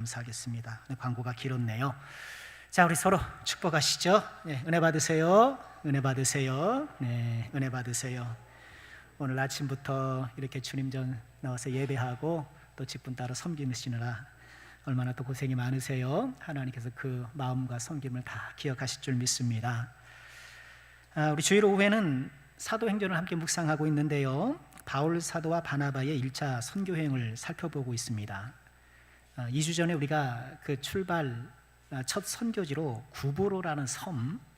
감사하겠습니다. 광고가 길었네요. 자, 우리 서로 축복하시죠. 네, 은혜 받으세요. 은혜 받으세요. 네, 은혜 받으세요. 오늘 아침부터 이렇게 주님 전 나와서 예배하고 또 직분 따라 섬기시느라 얼마나 또 고생이 많으세요. 하나님께서 그 마음과 섬김을 다 기억하실 줄 믿습니다. 우리 주일 오후에는 사도행전을 함께 묵상하고 있는데요, 바울 사도와 바나바의 1차 선교행을 살펴보고 있습니다. 2주 전에 우리가 그 출발 첫 선교지로 구브로라는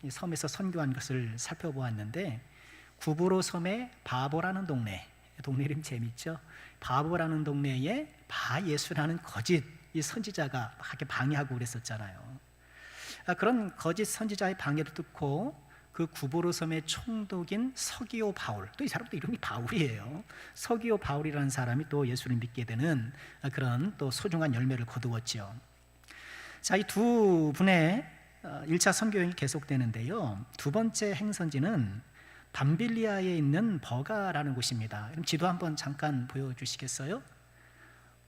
이 섬에서 선교한 것을 살펴보았는데, 구브로 섬의 바보라는 동네 이름 재밌죠? 바보라는 동네에 바예수라는 거짓 이 선지자가 막 이렇게 방해하고 그랬었잖아요. 그런 거짓 선지자의 방해를 뚫고 그 구브로 섬의 총독인 서기오 바울, 또 이 사람도 이름이 바울이에요. 서기오 바울이라는 사람이 또 예수를 믿게 되는 그런 또 소중한 열매를 거두었죠. 자, 이 두 분의 1차 선교행이 계속되는데요, 두 번째 행선지는 밤빌리아에 있는 버가라는 곳입니다. 그럼 지도 한번 잠깐 보여주시겠어요?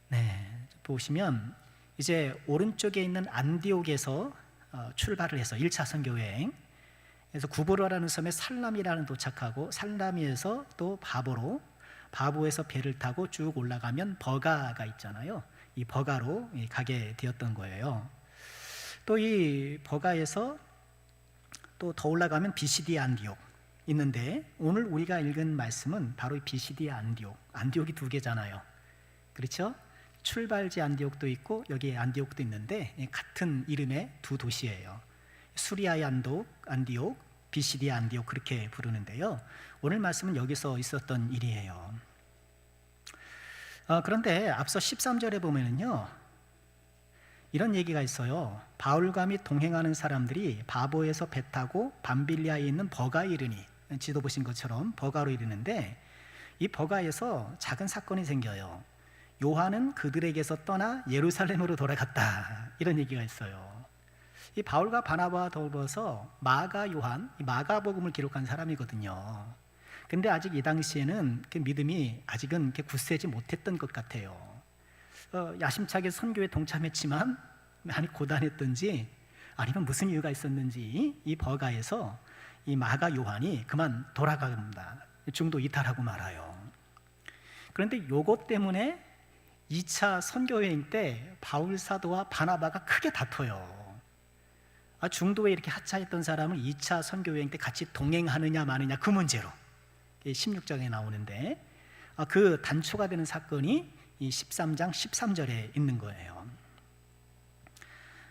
네, 보시면 이제 오른쪽에 있는 안디옥에서 출발을 해서 1차 선교행, 그래서 구브로라는 섬에 살라미라는 도착하고, 살라미에서 또 바보에서 배를 타고 쭉 올라가면 버가가 있잖아요. 이 버가로 가게 되었던 거예요. 또 이 버가에서 또 더 올라가면 비시디 안디옥 있는데, 오늘 우리가 읽은 말씀은 바로 이 비시디 안디옥이 두 개잖아요. 그렇죠? 출발지 안디옥도 있고 여기 안디옥도 있는데 같은 이름의 두 도시예요. 수리아의 안디옥, 비시디 안디옥 그렇게 부르는데요, 오늘 말씀은 여기서 있었던 일이에요. 그런데 앞서 13절에 보면은요, 이런 얘기가 있어요. 바울과 및 동행하는 사람들이 바보에서 배 타고 밤빌리아에 있는 버가에 이르니, 지도 보신 것처럼 버가로 이르는데, 이 버가에서 작은 사건이 생겨요. 요한은 그들에게서 떠나 예루살렘으로 돌아갔다, 이런 얘기가 있어요. 이 바울과 바나바와 더불어서 요한, 마가복음을 기록한 사람이거든요. 근데 아직 이 당시에는 그 믿음이 아직은 굳세지 못했던 것 같아요. 야심차게 선교에 동참했지만 많이 고단했던지 아니면 무슨 이유가 있었는지 이 버가에서 이 마가 요한이 그만 돌아갑니다. 중도 이탈하고 말아요. 그런데 요것 때문에 2차 선교여행 때 바울 사도와 바나바가 크게 다퉈요. 중도에 이렇게 하차했던 사람을 2차 선교여행 때 같이 동행하느냐 마느냐 그 문제로 16장에 나오는데, 그 단초가 되는 사건이 이 13장 13절에 있는 거예요.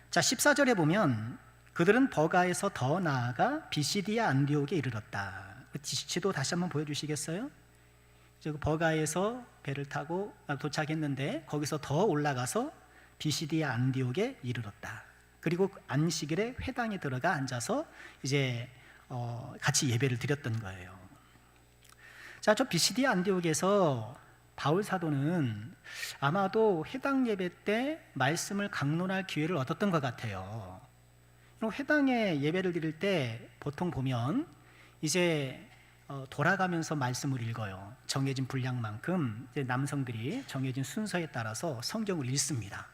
자, 14절에 보면 그들은 버가에서 더 나아가 비시디아 안디옥에 이르렀다. 지도 다시 한번 보여주시겠어요? 버가에서 배를 타고 도착했는데 거기서 더 올라가서 비시디아 안디옥에 이르렀다. 그리고 안식일에 회당에 들어가 앉아서 이제 같이 예배를 드렸던 거예요. 자, 저 비시디아 안디옥에서 바울 사도는 아마도 회당 예배 때 말씀을 강론할 기회를 얻었던 것 같아요. 회당에 예배를 드릴 때 보통 보면 이제 돌아가면서 말씀을 읽어요. 정해진 분량만큼 이제 남성들이 정해진 순서에 따라서 성경을 읽습니다.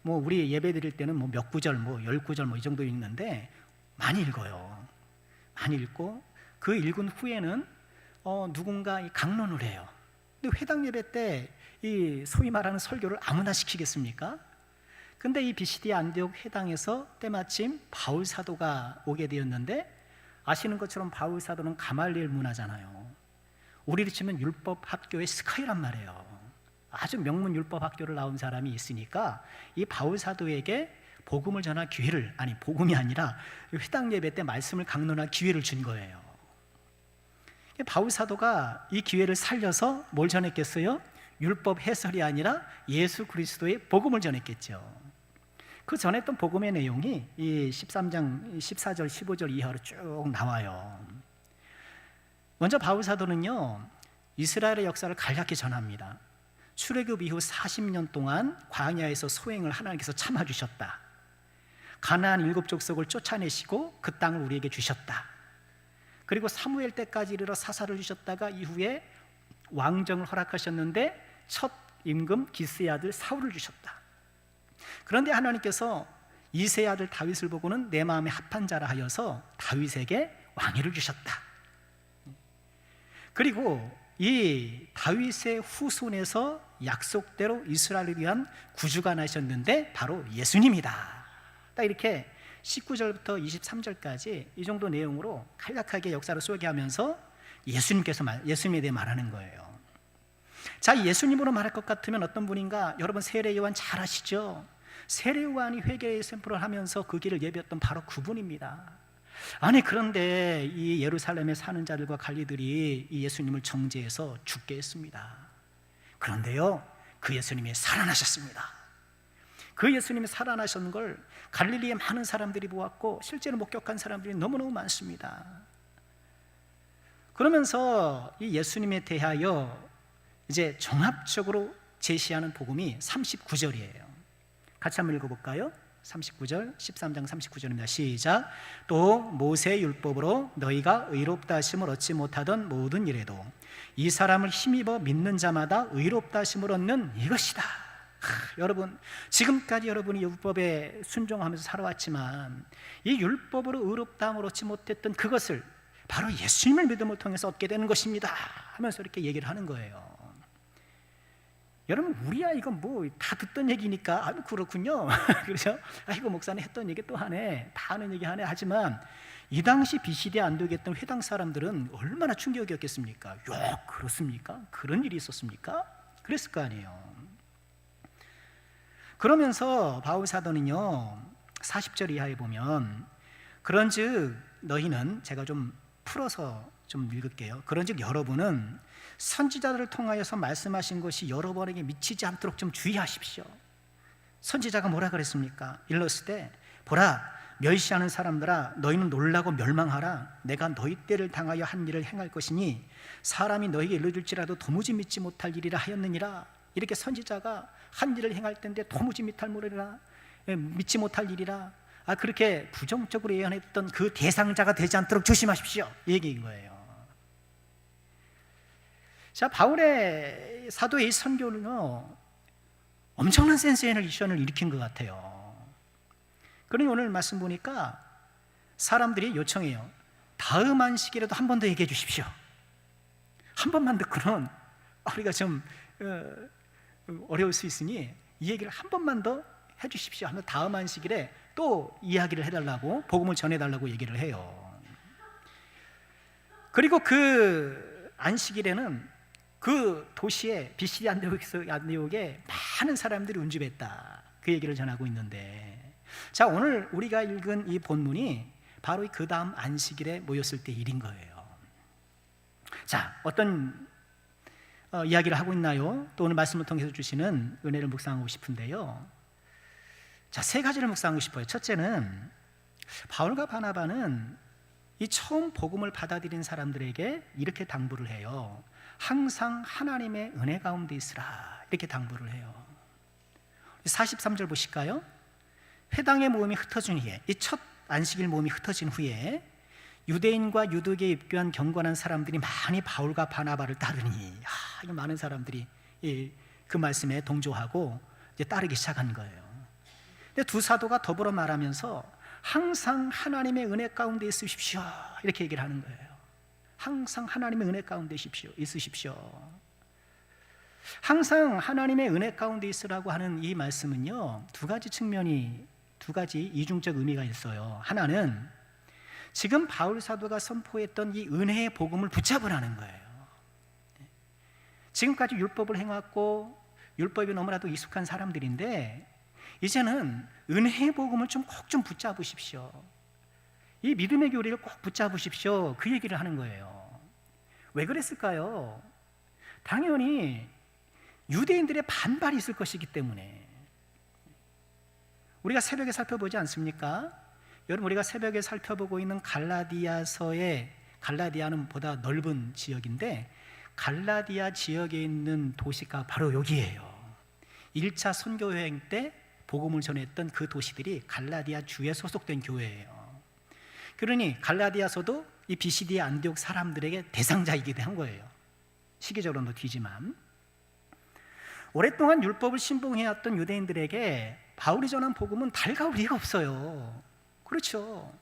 우리 예배 드릴 때는 몇 구절, 10구절 이 정도 읽는데 많이 읽어요. 많이 읽고 그 읽은 후에는 누군가 강론을 해요. 근데 회당 예배 때 이 소위 말하는 설교를 아무나 시키겠습니까? 근데 이 비시디 안디옥 회당에서 때마침 바울 사도가 오게 되었는데, 아시는 것처럼 바울 사도는 가말리엘 문화잖아요. 우리로 치면 율법 학교의 스카이란 말이에요. 아주 명문 율법 학교를 나온 사람이 있으니까 이 바울 사도에게 복음을 전할 기회를, 복음이 아니라 회당 예배 때 말씀을 강론할 기회를 준 거예요. 바울 사도가 이 기회를 살려서 뭘 전했겠어요? 율법 해설이 아니라 예수 그리스도의 복음을 전했겠죠. 그 전했던 복음의 내용이 이 13장 14절 15절 이하로 쭉 나와요. 먼저 바울 사도는요, 이스라엘의 역사를 간략히 전합니다. 출애굽 이후 40년 동안 광야에서 소행을 하나님께서 참아주셨다. 가나안 7족속을 쫓아내시고 그 땅을 우리에게 주셨다. 그리고 사무엘 때까지 이르러 사사를 주셨다가 이후에 왕정을 허락하셨는데 첫 임금 기스의 아들 사울을 주셨다. 그런데 하나님께서 이새의 아들 다윗을 보고는 내 마음에 합한 자라 하여서 다윗에게 왕위를 주셨다. 그리고 이 다윗의 후손에서 약속대로 이스라엘을 위한 구주가 나셨는데 바로 예수님이다. 딱 이렇게 19절부터 23절까지 이 정도 내용으로 간략하게 역사를 소개하면서 예수님에 대해 말하는 거예요. 자, 예수님으로 말할 것 같으면 어떤 분인가? 여러분 세례 요한 잘 아시죠? 세례 요한이 회개의 샘플을 하면서 그 길을 예비했던 바로 그분입니다. 아니 그런데 이 예루살렘에 사는 자들과 관리들이 이 예수님을 정죄해서 죽게 했습니다. 그런데요, 그 예수님이 살아나셨습니다. 그 예수님이 살아나신 걸 갈릴리의 많은 사람들이 보았고 실제로 목격한 사람들이 너무너무 많습니다. 그러면서 이 예수님에 대하여 이제 종합적으로 제시하는 복음이 39절이에요. 같이 한번 읽어볼까요? 39절, 13장 39절입니다. 시작. 또 모세의 율법으로 너희가 의롭다 하심을 얻지 못하던 모든 일에도 이 사람을 힘입어 믿는 자마다 의롭다 하심을 얻는 이것이다. 여러분, 지금까지 여러분이 율법에 순종하면서 살아왔지만 이 율법으로 의롭다함을 얻지 못했던 그것을 바로 예수님을 믿음을 통해서 얻게 되는 것입니다 하면서 이렇게 얘기를 하는 거예요. 여러분, 우리야 이거 뭐 다 듣던 얘기니까 그렇군요. 그래서 이거 목사님 했던 얘기 또 하네, 다 아는 얘기 하네 하지만 이 당시 비시대 안독했던 회당 사람들은 얼마나 충격이었겠습니까? 그렇습니까? 그런 일이 있었습니까? 그랬을 거 아니에요. 그러면서 바울 사도는요 40절 이하에 보면 그런즉 너희는, 제가 좀 풀어서 좀 읽을게요. 그런즉 여러분은 선지자들을 통하여서 말씀하신 것이 여러분에게 미치지 않도록 좀 주의하십시오. 선지자가 뭐라 그랬습니까? 일렀을 때 보라, 멸시하는 사람들아 너희는 놀라고 멸망하라. 내가 너희 때를 당하여 한 일을 행할 것이니 사람이 너희에게 일러줄지라도 도무지 믿지 못할 일이라 하였느니라. 이렇게 선지자가 한 일을 행할 때인데 도무지 믿지 못할 일이라, 그렇게 부정적으로 예언했던 그 대상자가 되지 않도록 조심하십시오, 이 얘기인 거예요. 자, 바울의 사도의 이 선교는요 엄청난 센세이션을 일으킨 것 같아요. 그러니 오늘 말씀 보니까 사람들이 요청해요. 다음 안식일에도 한 번 더 얘기해 주십시오. 한 번만 듣고는 우리가 좀 어려울 수 있으니 이 얘기를 한 번만 더 해주십시오 하면 다음 안식일에 또 이야기를 해달라고, 복음을 전해달라고 얘기를 해요. 그리고 그 안식일에는 그 도시에 비시디 안디옥에 많은 사람들이 운집했다, 그 얘기를 전하고 있는데, 자, 오늘 우리가 읽은 이 본문이 바로 그 다음 안식일에 모였을 때 일인 거예요. 자, 어떤 이야기를 하고 있나요? 또 오늘 말씀을 통해서 주시는 은혜를 묵상하고 싶은데요. 자, 세 가지를 묵상하고 싶어요. 첫째는 바울과 바나바는 이 처음 복음을 받아들인 사람들에게 이렇게 당부를 해요. 항상 하나님의 은혜 가운데 있으라, 이렇게 당부를 해요. 43절 보실까요? 회당의 모임이 흩어진 후에, 이 첫 안식일 모임이 흩어진 후에 유대인과 유대교에 입교한 경건한 사람들이 많이 바울과 바나바를 따르니, 많은 사람들이 그 말씀에 동조하고 이제 따르기 시작한 거예요. 근데 두 사도가 더불어 말하면서 항상 하나님의 은혜 가운데 있으십시오, 이렇게 얘기를 하는 거예요. 항상 하나님의 은혜 가운데 있으십시오. 항상 하나님의 은혜 가운데 있으라고 하는 이 말씀은요 두 가지 이중적 의미가 있어요. 하나는 지금 바울 사도가 선포했던 이 은혜의 복음을 붙잡으라는 거예요. 지금까지 율법을 행했고 율법이 너무나도 익숙한 사람들인데 이제는 은혜의 복음을 꼭 좀 붙잡으십시오. 이 믿음의 교리를 꼭 붙잡으십시오, 그 얘기를 하는 거예요. 왜 그랬을까요? 당연히 유대인들의 반발이 있을 것이기 때문에. 우리가 새벽에 살펴보지 않습니까? 여러분, 우리가 새벽에 살펴보고 있는 갈라디아는 보다 넓은 지역인데 갈라디아 지역에 있는 도시가 바로 여기예요. 1차 선교여행 때 복음을 전했던 그 도시들이 갈라디아 주에 소속된 교회예요. 그러니 갈라디아서도 이 비시디아 안디옥 사람들에게 대상자이기도 한 거예요. 시기적으로는 뒤지만. 오랫동안 율법을 신봉해왔던 유대인들에게 바울이 전한 복음은 달가울 리가 없어요. 그렇죠.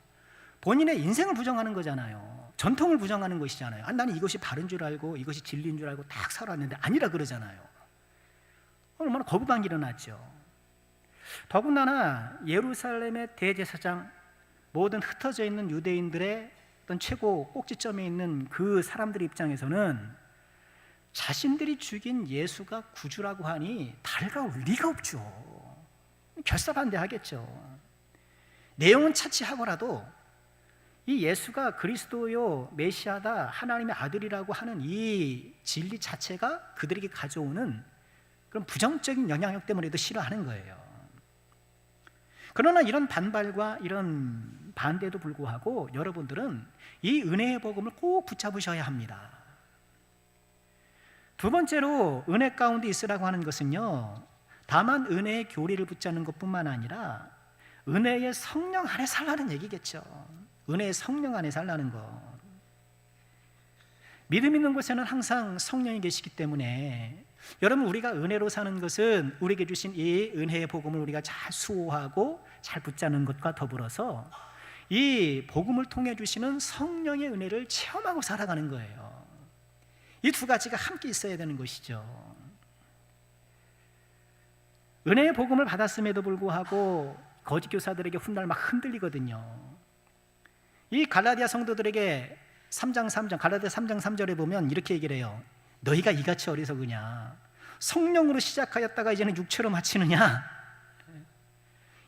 본인의 인생을 부정하는 거잖아요. 전통을 부정하는 것이잖아요. 나는 이것이 바른 줄 알고 이것이 진리인 줄 알고 딱 살았는데 아니라 그러잖아요. 얼마나 거부감이 일어났죠. 더군다나 예루살렘의 대제사장, 모든 흩어져 있는 유대인들의 어떤 최고 꼭지점에 있는 그 사람들 입장에서는 자신들이 죽인 예수가 구주라고 하니 달가울 리가 없죠. 결사반대하겠죠. 내용은 차치하고라도 이 예수가 그리스도요 메시아다 하나님의 아들이라고 하는 이 진리 자체가 그들에게 가져오는 그런 부정적인 영향력 때문에도 싫어하는 거예요. 그러나 이런 반발과 이런 반대에도 불구하고 여러분들은 이 은혜의 복음을 꼭 붙잡으셔야 합니다. 두 번째로 은혜 가운데 있으라고 하는 것은요, 다만 은혜의 교리를 붙잡는 것뿐만 아니라 은혜의 성령 안에 살라는 얘기겠죠. 은혜의 성령 안에 살라는 것. 믿음 있는 곳에는 항상 성령이 계시기 때문에 여러분, 우리가 은혜로 사는 것은 우리에게 주신 이 은혜의 복음을 우리가 잘 수호하고 잘 붙잡는 것과 더불어서 이 복음을 통해 주시는 성령의 은혜를 체험하고 살아가는 거예요. 이 두 가지가 함께 있어야 되는 것이죠. 은혜의 복음을 받았음에도 불구하고 거짓 교사들에게 훗날 막 흔들리거든요. 이 갈라디아 성도들에게 갈라디아 3장 3절에 보면 이렇게 얘기를 해요. 너희가 이같이 어리석으냐? 성령으로 시작하였다가 이제는 육체로 마치느냐?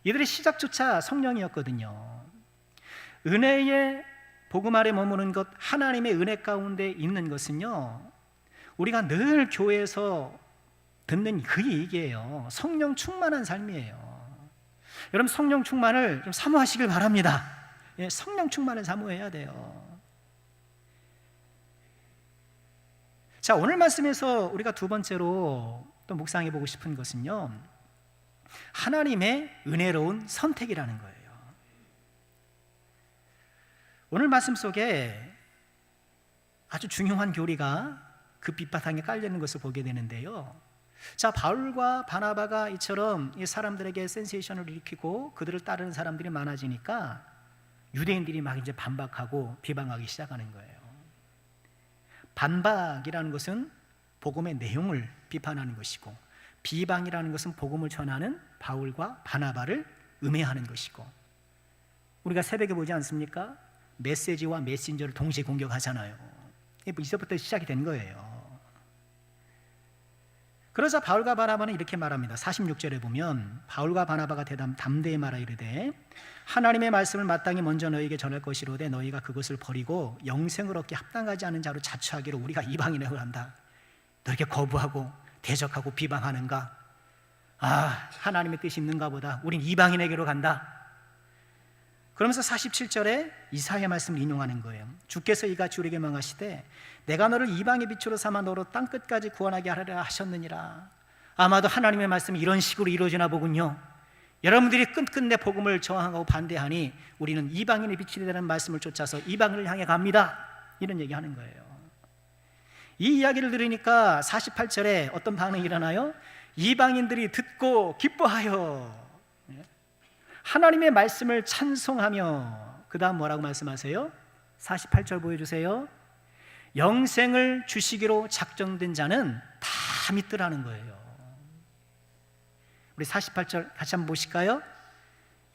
이들의 시작조차 성령이었거든요. 은혜의 복음 아래 머무는 것, 하나님의 은혜 가운데 있는 것은요, 우리가 늘 교회에서 듣는 그 얘기예요. 성령 충만한 삶이에요. 여러분, 성령 충만을 좀 사모하시길 바랍니다. 성령 충만을 사모해야 돼요. 자, 오늘 말씀에서 우리가 두 번째로 또 묵상해 보고 싶은 것은요, 하나님의 은혜로운 선택이라는 거예요. 오늘 말씀 속에 아주 중요한 교리가 그 빛바탕에 깔려있는 것을 보게 되는데요. 자, 바울과 바나바가 이처럼 이 사람들에게 센세이션을 일으키고 그들을 따르는 사람들이 많아지니까 유대인들이 막 이제 반박하고 비방하기 시작하는 거예요. 반박이라는 것은 복음의 내용을 비판하는 것이고, 비방이라는 것은 복음을 전하는 바울과 바나바를 음해하는 것이고, 우리가 새벽에 보지 않습니까? 메시지와 메신저를 동시에 공격하잖아요. 이제부터 시작이 된 거예요. 그러자 바울과 바나바는 이렇게 말합니다. 46절에 보면 바울과 바나바가 담대히 말하 이르되 하나님의 말씀을 마땅히 먼저 너희에게 전할 것이로되 너희가 그것을 버리고 영생을 얻기 합당하지 않은 자로 자처하기로 우리가 이방인에게 한다. 너희에게 거부하고 대적하고 비방하는가? 하나님의 뜻이 있는가 보다. 우린 이방인에게로 간다. 그러면서 47절에 이사야 말씀을 인용하는 거예요. 주께서 이같이 우리에게 명하시되 내가 너를 이방의 빛으로 삼아 너로 땅끝까지 구원하게 하리라 하셨느니라. 아마도 하나님의 말씀이 이런 식으로 이루어지나 보군요. 여러분들이 끝끝내 복음을 저항하고 반대하니 우리는 이방인의 빛이 되는 말씀을 쫓아서 이방인을 향해 갑니다. 이런 얘기하는 거예요. 이 이야기를 들으니까 48절에 어떤 반응이 일어나요? 이방인들이 듣고 기뻐하여 하나님의 말씀을 찬송하며, 그 다음 뭐라고 말씀하세요? 48절 보여주세요. 영생을 주시기로 작정된 자는 다 믿더라는 거예요. 우리 48절 같이 한번 보실까요?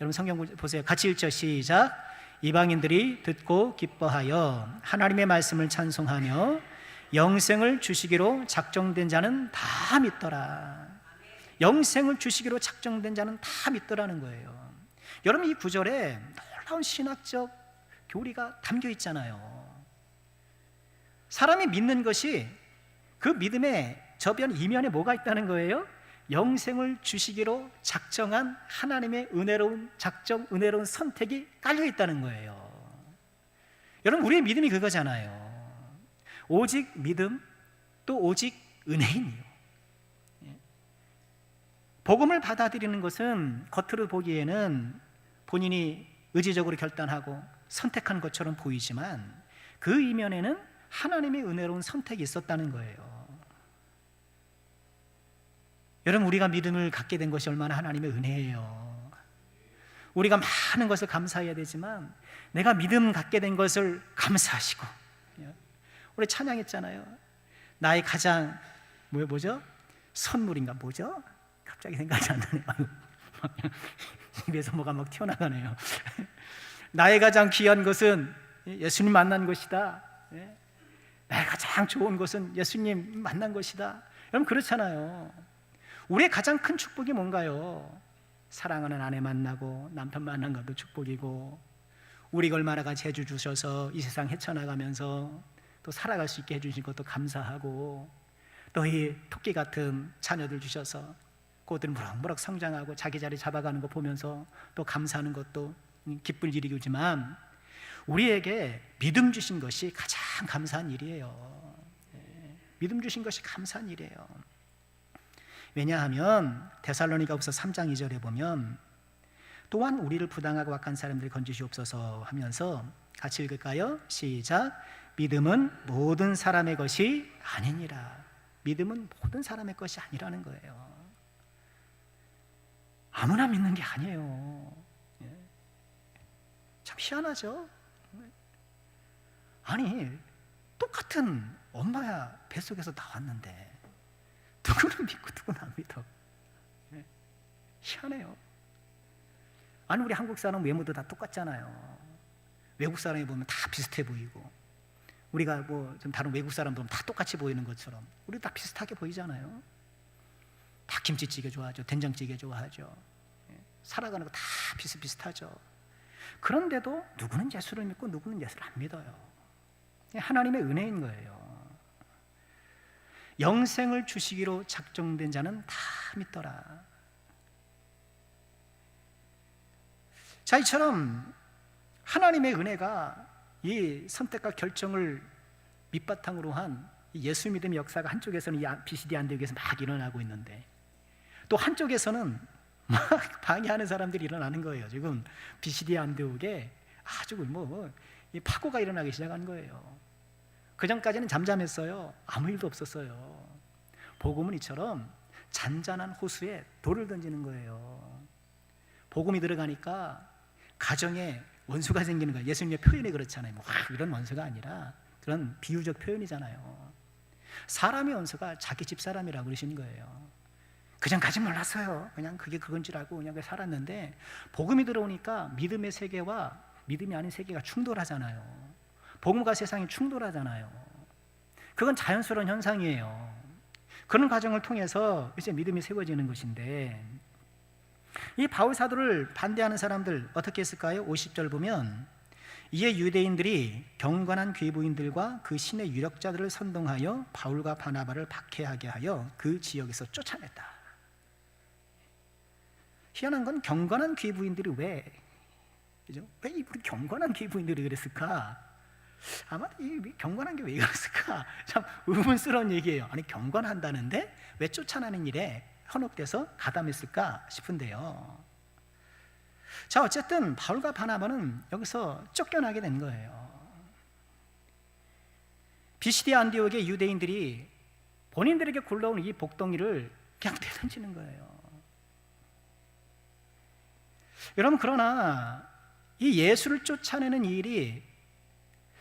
여러분 성경 보세요. 같이 읽죠. 시작. 이방인들이 듣고 기뻐하여 하나님의 말씀을 찬송하며 영생을 주시기로 작정된 자는 다 믿더라. 영생을 주시기로 작정된 자는 다 믿더라는 거예요. 여러분, 이 구절에 놀라운 신학적 교리가 담겨 있잖아요. 사람이 믿는 것이 그 믿음의 저변 이면에 뭐가 있다는 거예요? 영생을 주시기로 작정한 하나님의 은혜로운 작정, 은혜로운 선택이 깔려 있다는 거예요. 여러분, 우리의 믿음이 그거잖아요. 오직 믿음, 또 오직 은혜인이요. 복음을 받아들이는 것은 겉으로 보기에는 본인이 의지적으로 결단하고 선택한 것처럼 보이지만 그 이면에는 하나님의 은혜로운 선택이 있었다는 거예요. 여러분, 우리가 믿음을 갖게 된 것이 얼마나 하나님의 은혜예요. 우리가 많은 것을 감사해야 되지만 내가 믿음 갖게 된 것을 감사하시고, 우리 찬양했잖아요. 나의 가장 뭐죠? 선물인가 뭐죠? 갑자기 생각이 안 나네요. 입에서 뭐가 막 튀어나가네요. 나의 가장 귀한 것은 예수님 만난 것이다. 나의 가장 좋은 것은 예수님 만난 것이다. 여러분, 그렇잖아요. 우리의 가장 큰 축복이 뭔가요? 사랑하는 아내 만나고 남편 만난 것도 축복이고, 우리가 얼마나 같이 해주 주셔서 이 세상 헤쳐나가면서 또 살아갈 수 있게 해주신 것도 감사하고, 또 이 토끼 같은 자녀들 주셔서 꽃들 무럭무럭 성장하고 자기 자리 잡아가는 거 보면서 또 감사하는 것도 기쁠 일이지만, 우리에게 믿음 주신 것이 가장 감사한 일이에요. 믿음 주신 것이 감사한 일이에요. 왜냐하면 데살로니가후서 3장 2절에 보면, 또한 우리를 부당하고 악한 사람들이 건지시옵소서 하면서 같이 읽을까요? 시작. 믿음은 모든 사람의 것이 아니니라. 믿음은 모든 사람의 것이 아니라는 거예요. 아무나 믿는 게 아니에요. 참 희한하죠? 아니, 똑같은 엄마야 뱃속에서 나왔는데 누구는 믿고 누구는 안 믿어. 희한해요. 아니, 우리 한국 사람 외모도 다 똑같잖아요. 외국 사람이 보면 다 비슷해 보이고, 우리가 뭐 좀 다른 외국 사람 보면 다 똑같이 보이는 것처럼 우리 다 비슷하게 보이잖아요. 다 김치찌개 좋아하죠. 된장찌개 좋아하죠. 살아가는 거 다 비슷비슷하죠. 그런데도 누구는 예수를 믿고 누구는 예수를 안 믿어요. 하나님의 은혜인 거예요. 영생을 주시기로 작정된 자는 다 믿더라. 자, 이처럼 하나님의 은혜가 이 선택과 결정을 밑바탕으로 한 예수 믿음의 역사가 한쪽에서는 이 비시디 안디옥에서 막 일어나고 있는데, 또 한쪽에서는 막 방해하는 사람들이 일어나는 거예요. 지금 비시디 안디옥에 아주 이 파고가 일어나기 시작한 거예요. 그 전까지는 잠잠했어요. 아무 일도 없었어요. 복음은 이처럼 잔잔한 호수에 돌을 던지는 거예요. 복음이 들어가니까 가정에 원수가 생기는 거예요. 예수님의 표현이 그렇잖아요. 뭐 이런 원수가 아니라 그런 비유적 표현이잖아요. 사람의 원수가 자기 집사람이라고 그러시는 거예요. 그전까지 몰랐어요. 그냥 그게 그건 줄 알고 그냥 살았는데, 복음이 들어오니까 믿음의 세계와 믿음이 아닌 세계가 충돌하잖아요. 복음과 세상이 충돌하잖아요. 그건 자연스러운 현상이에요. 그런 과정을 통해서 이제 믿음이 세워지는 것인데, 이 바울 사도를 반대하는 사람들 어떻게 했을까요? 50절 보면, 이에 유대인들이 경건한 귀부인들과 그 신의 유력자들을 선동하여 바울과 바나바를 박해하게 하여 그 지역에서 쫓아냈다. 희한한 건 경건한 귀부인들이 왜 우리 경건한 귀부인들이 그랬을까? 아마 이 경건한 게 왜 그랬을까? 참 의문스러운 얘기예요. 아니, 경건한다는데 왜 쫓아내는 일에 현혹돼서 가담했을까 싶은데요. 자, 어쨌든 바울과 바나바는 여기서 쫓겨나게 된 거예요. 비시디 안디옥의 유대인들이 본인들에게 굴러온 이 복덩이를 그냥 내던지는 거예요. 여러분, 그러나 이 예수를 쫓아내는 일이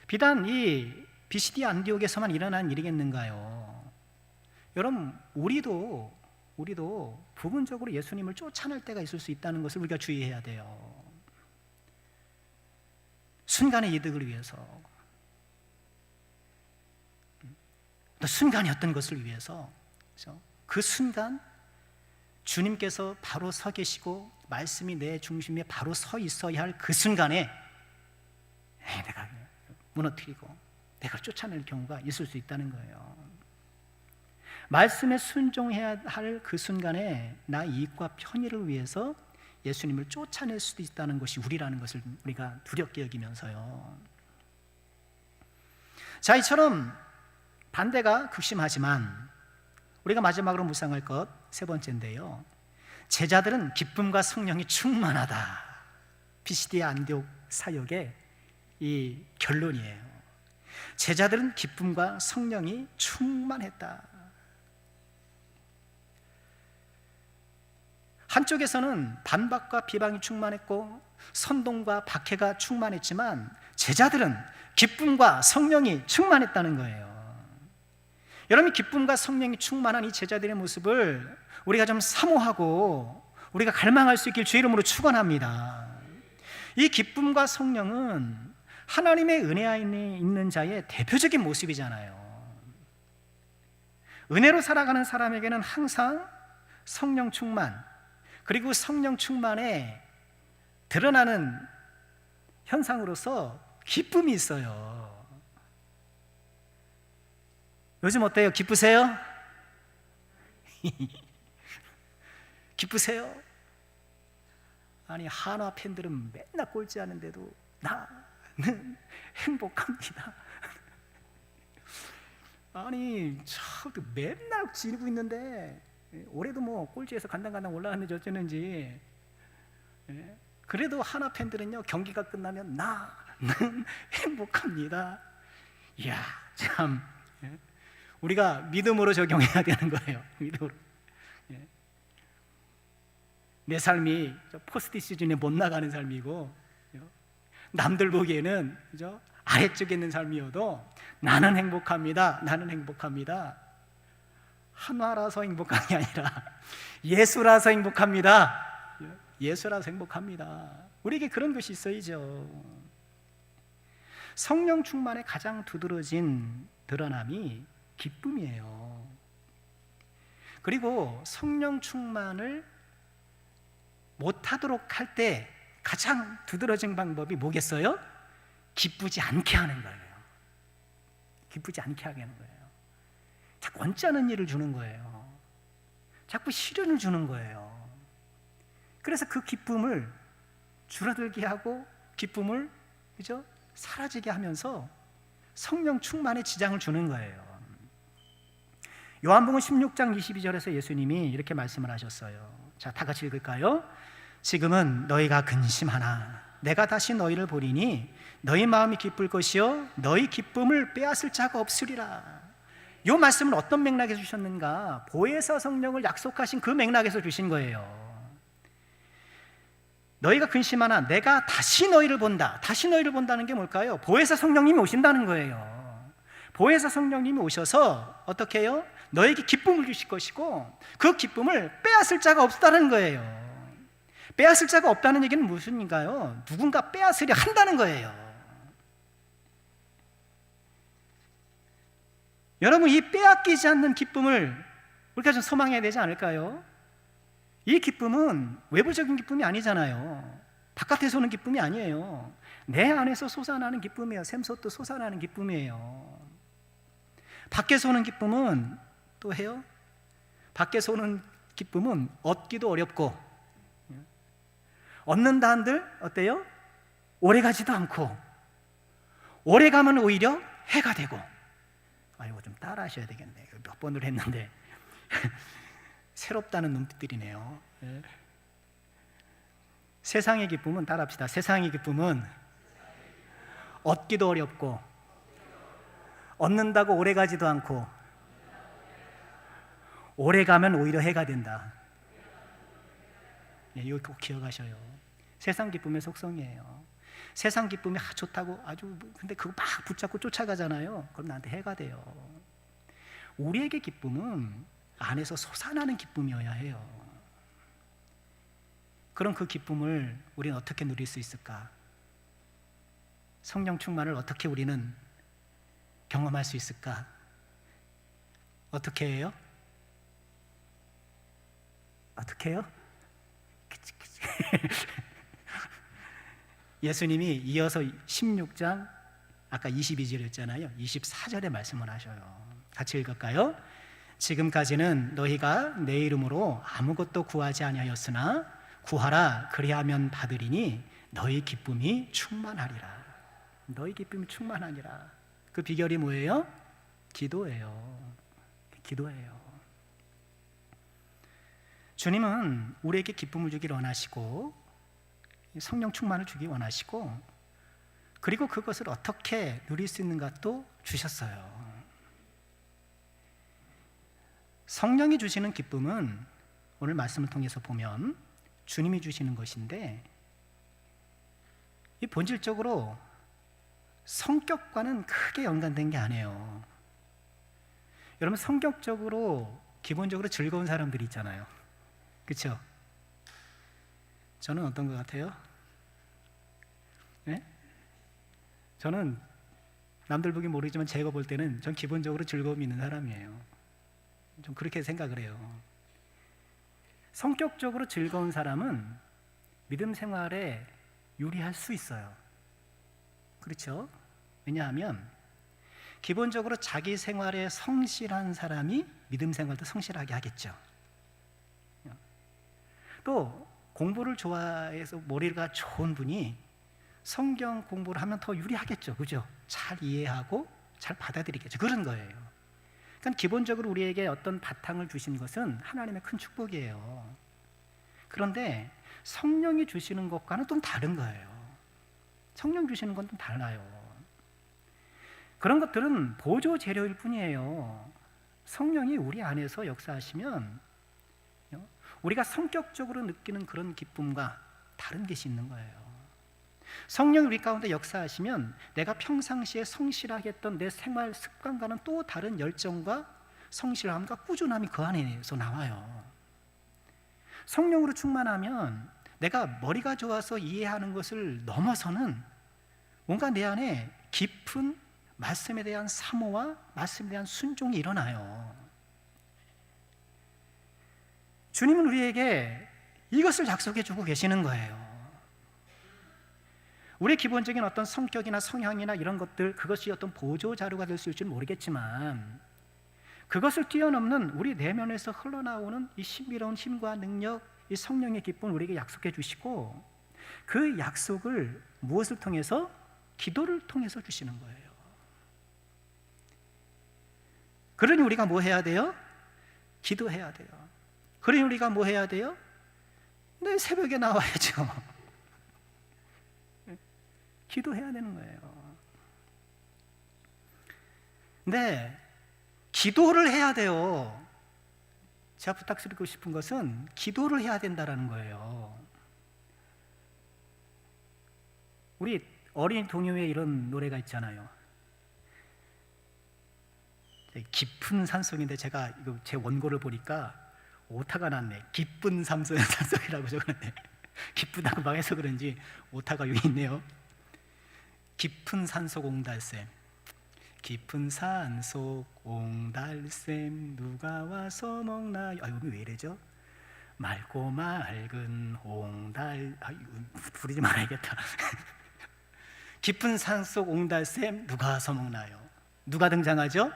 비단 이 비시디 안디옥에서만 일어난 일이겠는가요? 여러분, 우리도 부분적으로 예수님을 쫓아낼 때가 있을 수 있다는 것을 우리가 주의해야 돼요. 순간의 이득을 위해서, 또 순간의 어떤 것을 위해서, 그렇죠? 그 순간 주님께서 바로 서 계시고 말씀이 내 중심에 바로 서 있어야 할 그 순간에 내가 무너뜨리고 내가 쫓아낼 경우가 있을 수 있다는 거예요. 말씀에 순종해야 할 그 순간에 나 이익과 편의를 위해서 예수님을 쫓아낼 수도 있다는 것이 우리라는 것을 우리가 두렵게 여기면서요. 자, 이처럼 반대가 극심하지만 우리가 마지막으로 묵상할 것 세 번째인데요, 제자들은 기쁨과 성령이 충만하다. 비시디 안디옥 사역의 이 결론이에요. 제자들은 기쁨과 성령이 충만했다. 한쪽에서는 반박과 비방이 충만했고 선동과 박해가 충만했지만 제자들은 기쁨과 성령이 충만했다는 거예요. 여러분, 기쁨과 성령이 충만한 이 제자들의 모습을 우리가 좀 사모하고 우리가 갈망할 수 있길 주의 이름으로 축원합니다. 이 기쁨과 성령은 하나님의 은혜 안에 있는 자의 대표적인 모습이잖아요. 은혜로 살아가는 사람에게는 항상 성령 충만, 그리고 성령 충만에 드러나는 현상으로서 기쁨이 있어요. 요즘 어때요? 기쁘세요? 기쁘세요? 아니, 한화 팬들은 맨날 꼴찌하는데도 나는 행복합니다. 아니, 참 맨날 지고 있는데 올해도 뭐 꼴찌에서 간당간당 올라갔는지 어쩌는지, 그래도 한화 팬들은요, 경기가 끝나면 나는 행복합니다. 이야, 참, 우리가 믿음으로 적용해야 되는 거예요. 믿음으로. 내 삶이 포스트 시즌에 못 나가는 삶이고, 남들 보기에는 아래쪽에 있는 삶이어도 나는 행복합니다. 나는 행복합니다. 한화라서 행복한 게 아니라 예수라서 행복합니다. 예수라서 행복합니다. 우리에게 그런 것이 있어야죠. 성령 충만의 가장 두드러진 드러남이 기쁨이에요. 그리고 성령 충만을 못하도록 할 때 가장 두드러진 방법이 뭐겠어요? 기쁘지 않게 하는 거예요. 기쁘지 않게 하게 하는 거예요. 자꾸 원치 않은 일을 주는 거예요. 자꾸 시련을 주는 거예요. 그래서 그 기쁨을 줄어들게 하고 기쁨을 사라지게 하면서 성령 충만에 지장을 주는 거예요. 요한복음 16장 22절에서 예수님이 이렇게 말씀을 하셨어요. 자, 다 같이 읽을까요? 지금은 너희가 근심하나 내가 다시 너희를 보리니 너희 마음이 기쁠 것이요 너희 기쁨을 빼앗을 자가 없으리라. 이 말씀은 어떤 맥락에서 주셨는가? 보혜사 성령을 약속하신 그 맥락에서 주신 거예요. 너희가 근심하나 내가 다시 너희를 본다. 다시 너희를 본다는 게 뭘까요? 보혜사 성령님이 오신다는 거예요. 보혜사 성령님이 오셔서 어떻게 해요? 너에게 기쁨을 주실 것이고 그 기쁨을 빼앗을 자가 없다는 거예요. 빼앗을 자가 없다는 얘기는 무슨인가요? 누군가 빼앗으려 한다는 거예요. 여러분, 이 빼앗기지 않는 기쁨을 우리가 좀 소망해야 되지 않을까요? 이 기쁨은 외부적인 기쁨이 아니잖아요. 바깥에서 오는 기쁨이 아니에요. 내 안에서 솟아나는 기쁨이에요. 샘솟도 솟아나는 기쁨이에요. 밖에서 오는 기쁨은 또 해요? 밖에서 오는 기쁨은 얻기도 어렵고 얻는다 한들 어때요? 오래가지도 않고 오래가면 오히려 해가 되고. 이거 좀 따라 하셔야 되겠네. 몇 번을 했는데 새롭다는 눈빛들이네요. 세상의 기쁨은 따라 합시다. 세상의 기쁨은 얻기도 어렵고 얻는다고 오래가지도 않고 오래가면 오히려 해가 된다. 이거 꼭 기억하셔요. 세상 기쁨의 속성이에요. 세상 기쁨이 좋다고 아주 근데 그거 막 붙잡고 쫓아가잖아요. 그럼 나한테 해가 돼요. 우리에게 기쁨은 안에서 솟아나는 기쁨이어야 해요. 그럼 그 기쁨을 우리는 어떻게 누릴 수 있을까? 성령 충만을 어떻게 우리는 경험할 수 있을까? 어떻게 해요? 어떻게 해요? 예수님이 이어서 16장 아까 22절이었잖아요. 24절에 말씀을 하셔요. 같이 읽을까요? 지금까지는 너희가 내 이름으로 아무것도 구하지 아니하였으나 구하라 그리하면 받으리니 너희 기쁨이 충만하리라. 너희 기쁨이 충만하니라. 그 비결이 뭐예요? 기도예요. 기도예요. 주님은 우리에게 기쁨을 주길 원하시고 성령 충만을 주기 원하시고 그리고 그것을 어떻게 누릴 수 있는가 또 주셨어요. 성령이 주시는 기쁨은 오늘 말씀을 통해서 보면 주님이 주시는 것인데, 이 본질적으로 성격과는 크게 연관된 게 아니에요. 여러분, 성격적으로 기본적으로 즐거운 사람들이 있잖아요. 그렇죠? 저는 어떤 것 같아요? 네? 저는 남들 보기 모르지만 제가 볼 때는 전 기본적으로 즐거움이 있는 사람이에요. 좀 그렇게 생각을 해요. 성격적으로 즐거운 사람은 믿음 생활에 유리할 수 있어요. 그렇죠? 왜냐하면 기본적으로 자기 생활에 성실한 사람이 믿음 생활도 성실하게 하겠죠. 또 공부를 좋아해서 머리가 좋은 분이 성경 공부를 하면 더 유리하겠죠. 그죠? 잘 이해하고 잘 받아들이겠죠. 그런 거예요. 그러니까 기본적으로 우리에게 어떤 바탕을 주신 것은 하나님의 큰 축복이에요. 그런데 성령이 주시는 것과는 좀 다른 거예요. 성령 주시는 건 좀 달라요. 그런 것들은 보조 재료일 뿐이에요. 성령이 우리 안에서 역사하시면 우리가 성격적으로 느끼는 그런 기쁨과 다른 것이 있는 거예요. 성령이 우리 가운데 역사하시면 내가 평상시에 성실하게 했던 내 생활 습관과는 또 다른 열정과 성실함과 꾸준함이 그 안에서 나와요. 성령으로 충만하면 내가 머리가 좋아서 이해하는 것을 넘어서는 뭔가 내 안에 깊은 말씀에 대한 사모와 말씀에 대한 순종이 일어나요. 주님은 우리에게 이것을 약속해 주고 계시는 거예요. 우리의 기본적인 어떤 성격이나 성향이나 이런 것들, 그것이 어떤 보조 자료가 될 수 있을지는 모르겠지만 그것을 뛰어넘는 우리 내면에서 흘러나오는 이 신비로운 힘과 능력, 이 성령의 기쁨을 우리에게 약속해 주시고, 그 약속을 무엇을 통해서? 기도를 통해서 주시는 거예요. 그러니 우리가 뭐 해야 돼요? 기도해야 돼요. 그러니 우리가 뭐 해야 돼요? 네, 새벽에 나와야죠. 기도해야 되는 거예요. 네, 기도를 해야 돼요. 제가 부탁드리고 싶은 것은 기도를 해야 된다는 거예요. 우리 어린이 동요에 이런 노래가 있잖아요. 깊은 산속인데 제가 이거 제 원고를 보니까 오타가 났네. 기쁜 산속이라고 적었네. 기쁘다고 막 해서 그런지 오타가 여기 있네요. 깊은 산속 옹달샘, 깊은 산속 옹달샘 누가 와서 먹나요? 아, 여기 왜 이래죠? 맑고 맑은 옹달, 부르지 말아야겠다. 깊은 산속 옹달샘 누가 와서 먹나요? 누가 등장하죠?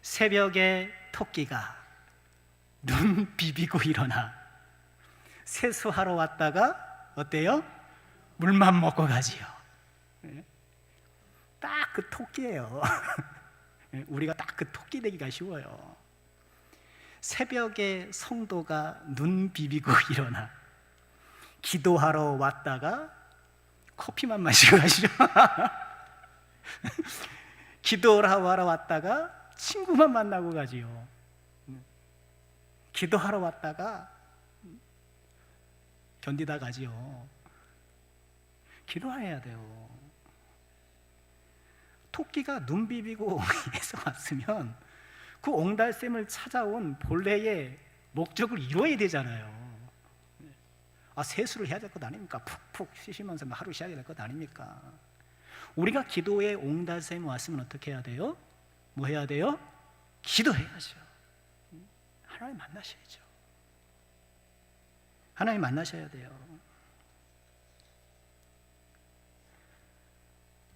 새벽에 토끼가 눈 비비고 일어나 세수하러 왔다가 어때요? 물만 먹고 가지요. 딱 그 토끼예요. 우리가 딱 그 토끼 되기가 쉬워요. 새벽에 성도가 눈 비비고 일어나 기도하러 왔다가 커피만 마시고 가시죠. 기도하러 왔다가 친구만 만나고 가지요. 기도하러 왔다가 견디다 가지요. 기도해야 돼요. 토끼가 눈 비비고 해서 왔으면 그 옹달샘을 찾아온 본래의 목적을 이루어야 되잖아요. 세수를 해야 될 것 아닙니까? 푹푹 쉬시면서 하루 시작해야 될 것 아닙니까? 우리가 기도에 옹달샘이 왔으면 어떻게 해야 돼요? 뭐 해야 돼요? 기도해야죠. 하나님 만나셔야죠. 하나님 만나셔야 돼요.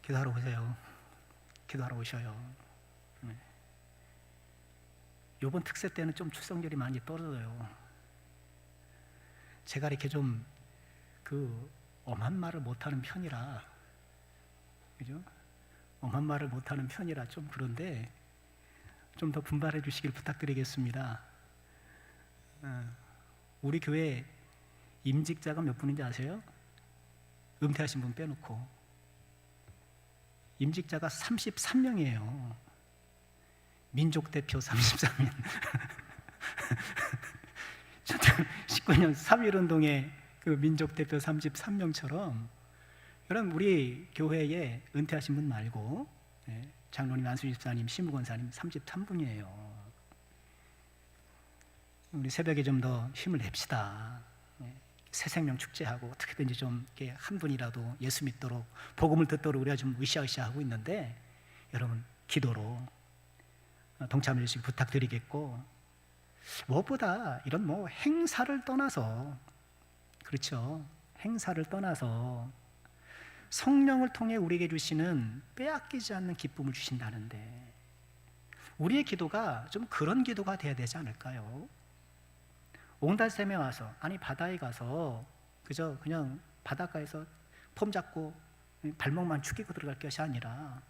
기도하러 오세요. 기도하러 오셔요. 이번 특세 때는 좀 출석률이 많이 떨어져요. 제가 이렇게 좀 엄한 말을 못하는 편이라, 그죠? 엄한 말을 못하는 편이라 좀 그런데 좀 더 분발해 주시길 부탁드리겠습니다. 우리 교회 임직자가 몇 분인지 아세요? 은퇴하신 분 빼놓고 임직자가 33명이에요. 민족대표 33명. 19년 3.1운동의 그 민족대표 33명처럼 여러분 우리 교회에 은퇴하신 분 말고 장로님, 안수 집사님, 신부권사님 33분이에요. 우리 새벽에 좀 더 힘을 냅시다. 새 생명 축제하고 어떻게든지 좀 한 분이라도 예수 믿도록 복음을 듣도록 우리가 좀 으쌰으쌰하고 있는데 여러분 기도로 동참해 주시기 부탁드리겠고, 무엇보다 이런 뭐 행사를 떠나서, 그렇죠, 행사를 떠나서 성령을 통해 우리에게 주시는 빼앗기지 않는 기쁨을 주신다는데 우리의 기도가 좀 그런 기도가 돼야 되지 않을까요? 옹달샘에 와서, 아니 바다에 가서 그저 그냥 바닷가에서 폼 잡고 발목만 축이고 들어갈 것이 아니라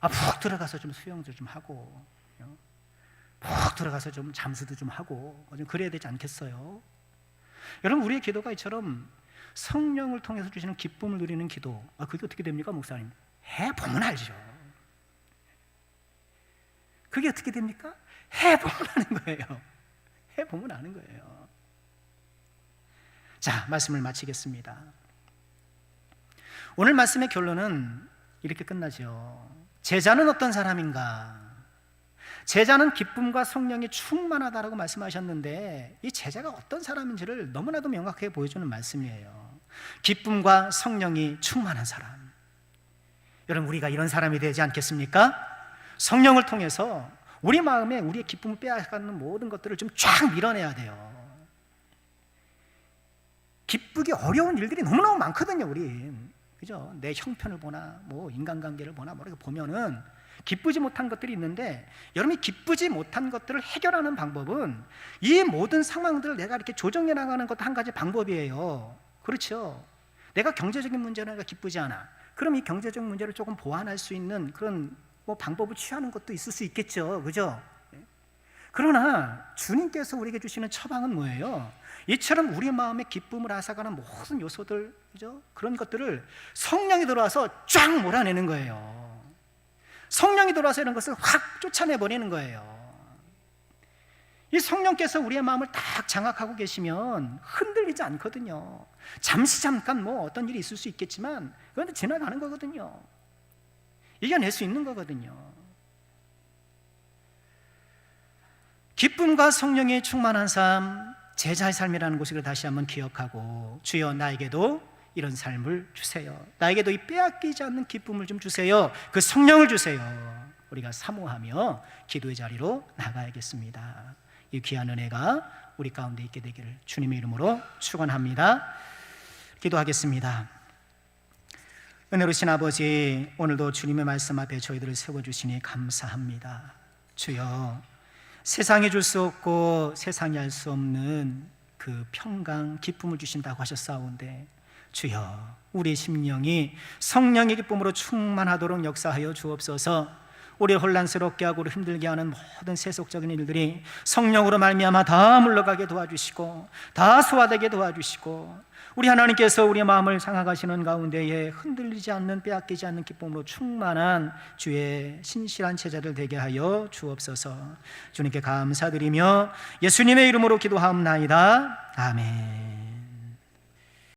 푹 들어가서 좀 수영도 좀 하고 푹 들어가서 좀 잠수도 좀 하고 좀 그래야 되지 않겠어요? 여러분 우리의 기도가 이처럼 성령을 통해서 주시는 기쁨을 누리는 기도, 그게 어떻게 됩니까 목사님? 해보면 알죠. 그게 어떻게 됩니까? 해보면 아는 거예요. 해보면 아는 거예요. 자, 말씀을 마치겠습니다. 오늘 말씀의 결론은 이렇게 끝나죠. 제자는 어떤 사람인가? 제자는 기쁨과 성령이 충만하다라고 말씀하셨는데 이 제자가 어떤 사람인지를 너무나도 명확하게 보여주는 말씀이에요. 기쁨과 성령이 충만한 사람. 여러분 우리가 이런 사람이 되지 않겠습니까? 성령을 통해서 우리 마음에 우리의 기쁨을 빼앗가는 모든 것들을 좀 쫙 밀어내야 돼요. 기쁘기 어려운 일들이 너무너무 많거든요, 우린. 그죠? 내 형편을 보나, 뭐 인간관계를 보나, 뭐 이렇게 보면은 기쁘지 못한 것들이 있는데, 여러분이 기쁘지 못한 것들을 해결하는 방법은 이 모든 상황들을 내가 이렇게 조정해 나가는 것도 한 가지 방법이에요. 그렇죠? 내가 경제적인 문제로 내가 기쁘지 않아. 그럼 이 경제적 문제를 조금 보완할 수 있는 그런 뭐 방법을 취하는 것도 있을 수 있겠죠. 그죠? 그러나 주님께서 우리에게 주시는 처방은 뭐예요? 이처럼 우리 마음에 기쁨을 앗아가는 모든 요소들, 그죠? 그런 것들을 성령이 들어와서 쫙 몰아내는 거예요. 성령이 들어와서 이런 것을 확 쫓아내버리는 거예요. 이 성령께서 우리의 마음을 딱 장악하고 계시면 흔들리지 않거든요. 잠깐 뭐 어떤 일이 있을 수 있겠지만 그건 지나가는 거거든요. 이겨낼 수 있는 거거든요. 기쁨과 성령이 충만한 삶, 제자의 삶이라는 것을 다시 한번 기억하고, 주여 나에게도 이런 삶을 주세요. 나에게도 이 빼앗기지 않는 기쁨을 좀 주세요. 그 성령을 주세요. 우리가 사모하며 기도의 자리로 나가야겠습니다. 이 귀한 은혜가 우리 가운데 있게 되기를 주님의 이름으로 축원합니다. 기도하겠습니다. 은혜로우신 아버지, 오늘도 주님의 말씀 앞에 저희들을 세워주시니 감사합니다. 주여, 세상이 줄 수 없고 세상이 알 수 없는 그 평강, 기쁨을 주신다고 하셨사온데, 주여 우리 심령이 성령의 기쁨으로 충만하도록 역사하여 주옵소서. 우리를 혼란스럽게 하고 우리를 힘들게 하는 모든 세속적인 일들이 성령으로 말미암아 다 물러가게 도와주시고 다 소화되게 도와주시고, 우리 하나님께서 우리의 마음을 장악하시는 가운데에 흔들리지 않는, 빼앗기지 않는 기쁨으로 충만한 주의 신실한 제자들 되게 하여 주옵소서. 주님께 감사드리며 예수님의 이름으로 기도하옵나이다. 아멘.